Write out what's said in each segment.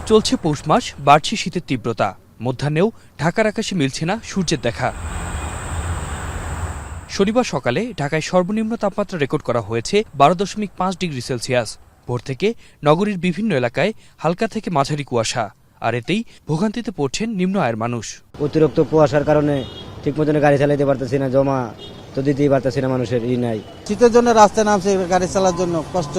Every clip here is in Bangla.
চলছে পৌষ মাস, বাড়ছে শীতের তীব্রতা। মধ্যাহ্নেও ঢাকার আকাশে মিলছে না সূর্যের দেখা। শনিবার সকালে ঢাকায় সর্বনিম্ন তাপমাত্রা রেকর্ড করা হয়েছে 12.5 ডিগ্রি সেলসিয়াস। ভোর থেকে নগরীর বিভিন্ন এলাকায় হালকা থেকে মাঝারি কুয়াশা, আর এতেই ভোগান্তিতে পড়ছেন নিম্ন আয়ের মানুষ। অতিরিক্ত কুয়াশার কারণে ঠিক মতন গাড়ি চালাইতে পারতেছি না, জমা তো দিতেই পারতেছি না, মানুষের নাই। শীতের জন্য রাস্তায় নামছে গাড়ি চালার জন্য, কষ্ট,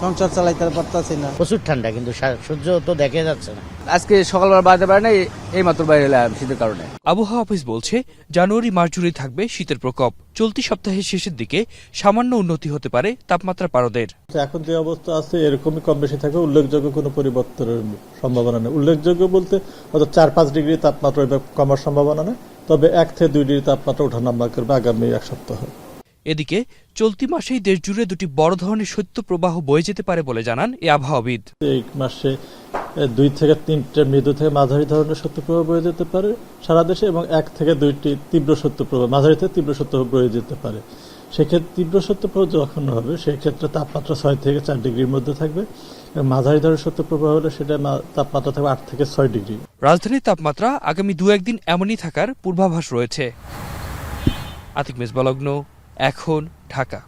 সংসার চালাইতে পারতেছি না। প্রচুর ঠান্ডা, কিন্তু সূর্য তো দেখা যাচ্ছে না। আজকে সকালবেলা বাড়তে পারে না, এই মাত্র বাইরে এলাম শীতের কারণে। আবহাওয়া অফিস বলছে, জানুয়ারি মাস জুড়েই থাকবে শীতের প্রকোপ। চলতি সপ্তাহের শেষের দিকে সামান্য উন্নতি হতে পারে তাপমাত্রা পারদের। এখন যে অবস্থা আছে এরকমই কম বেশি থাকবে, উল্লেখযোগ্য কোনো পরিবর্তনের সম্ভাবনা নেই। উল্লেখযোগ্য বলতে হয়তো 4-5 ডিগ্রি তাপমাত্রা কমার সম্ভাবনা নেই, তবে 1 থেকে 2 ডিগ্রি তাপমাত্রা ওঠানামা করবে আগামী এক সপ্তাহ। এদিকে চলতি মাসেই দেশ জুড়ে দুটি বড় ধরনের শৈত্যপ্রবাহ বয়ে যেতে পারে বলে জানান এই আবহাওয়াবিদ। এই মাসে 2 থেকে 3টে মৃদু থেকে মাঝারি ধরনের শৈত্যপ্রবাহ বয়ে যেতে পারে সারা দেশে, এবং 1 থেকে 2টি তীব্র শৈত্যপ্রবাহ, মাঝারি থেকে তীব্র শৈত্যপ্রবাহ বয়ে যেতে পারে। সেক্ষেত্রে তীব্র শৈত্যপ্রবাহ যখন হবে সেক্ষেত্রে তাপমাত্রা 6 থেকে 4 ডিগ্রির মধ্যে থাকবে, এবং মাঝারি ধরনের শৈত্যপ্রবাহ হলে সেটা তাপমাত্রা থাকবে 8 থেকে 6 ডিগ্রি। রাজধানীর তাপমাত্রা আগামী 2-1 দিন এমনই থাকার পূর্বাভাস রয়েছে। আতিক মেজবালগ্ন, এখন ঢাকা।